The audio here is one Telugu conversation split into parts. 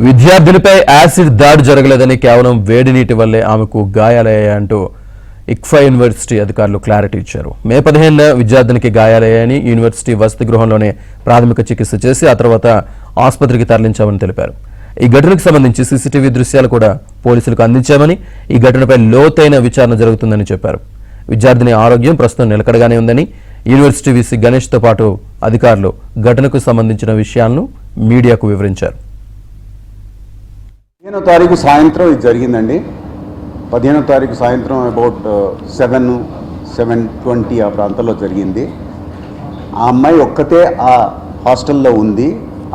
విద్యార్థినిపై యాసిడ్ దాడి జరగలేదని కేవలం వేడి నీటి వల్లే ఆమెకు గాయాలయ్యాయంటూ ఇక్ఫా యూనివర్సిటీ అధికారులు క్లారిటీ ఇచ్చారు. మే 15న విద్యార్థినికి గాయాలయ్యాయని యూనివర్సిటీ వసతి గృహంలోనే ప్రాథమిక చికిత్స చేసి ఆ తర్వాత ఆసుపత్రికి తరలించామని తెలిపారు. ఈ ఘటనకు సంబంధించి సీసీటీవీ దృశ్యాలు కూడా పోలీసులకు అందించామని, ఈ ఘటనపై లోతైన విచారణ జరుగుతుందని చెప్పారు. విద్యార్థిని ఆరోగ్యం ప్రస్తుతం నిలకడగానే ఉందని యూనివర్సిటీ వీసీ గణేష్తో పాటు అధికారులు ఘటనకు సంబంధించిన విషయాలను మీడియాకు వివరించారు. 15వ తారీఖు సాయంత్రం ఇది జరిగిందండి. 15వ తారీఖు సాయంత్రం అబౌట్ 7:20 ఆ ప్రాంతంలో జరిగింది. ఆ అమ్మాయి ఒక్కతే ఆ హాస్టల్లో ఉంది.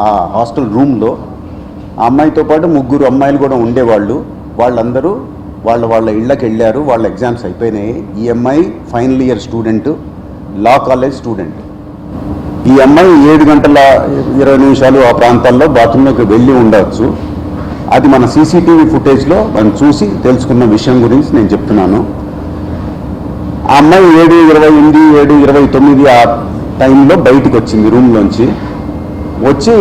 ఆ హాస్టల్ రూమ్లో ఆ అమ్మాయితో పాటు 3 అమ్మాయిలు కూడా ఉండేవాళ్ళు. వాళ్ళందరూ వాళ్ళ ఇళ్ళకి వెళ్ళారు. వాళ్ళ ఎగ్జామ్స్ అయిపోయినాయి. ఈ అమ్మాయి final year student, law college student. ఈ అమ్మాయి 7:20 ఆ ప్రాంతాల్లో బాత్రూంలోకి వెళ్ళి ఉండవచ్చు. అది మన సీసీటీవీ ఫుటేజ్లో మనం చూసి తెలుసుకున్న విషయం గురించి నేను చెప్తున్నాను. ఆ అమ్మాయి 7:28, 7:29 ఆ టైంలో బయటకు వచ్చింది రూమ్లోంచి. వచ్చి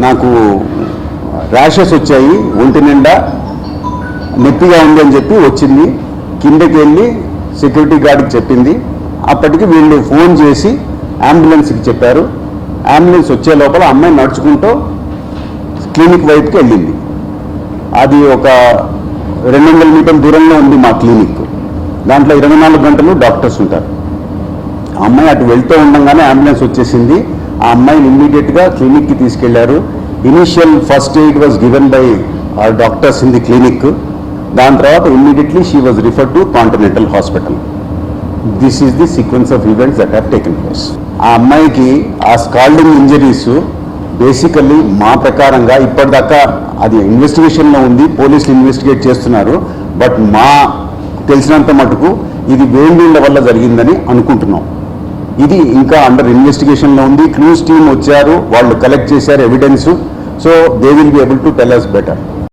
నాకు ర్యాషెస్ వచ్చాయి, ఒంటి నిండా నొప్పిగా ఉంది అని చెప్పి వచ్చింది. కిందకి వెళ్ళి సెక్యూరిటీ గార్డ్కి చెప్పింది. అప్పటికి వీళ్ళు ఫోన్ చేసి అంబులెన్స్కి చెప్పారు. అంబులెన్స్ వచ్చే లోపల అమ్మాయి నడుచుకుంటూ క్లినిక్ వైపుకి వెళ్ళింది. అది ఒక 200 మీటర్ల దూరంలో ఉంది మా క్లినిక్. దాంట్లో 24 గంటలు డాక్టర్స్ ఉంటారు. ఆ అమ్మాయి అటు వెళ్తూ ఉండగానే అంబులెన్స్ వచ్చేసింది. ఆ అమ్మాయిని ఇమ్మీడియట్గా క్లినిక్కి తీసుకెళ్లారు. Initial first aid was given by our doctors in the clinic. దాని తర్వాత immediately she was referred to Continental hospital. This is the sequence of events that have taken place. ఆ అమ్మాయికి ఆ స్కాల్డింగ్ ఇంజరీస్ బేసికల్లీ మా ప్రకారంగా ఇప్పటిదాకా అది ఇన్వెస్టిగేషన్లో ఉంది, పోలీసులు ఇన్వెస్టిగేట్ చేస్తున్నారు. బట్ మా తెలిసినంత మటుకు ఇది వేడినీళ్ళ వల్ల జరిగిందని అనుకుంటున్నాం. ఇది ఇంకా అండర్ ఇన్వెస్టిగేషన్లో ఉంది. క్లూస్ టీమ్ వచ్చారు, వాళ్ళు కలెక్ట్ చేశారు evidence. So they will be able to tell us better.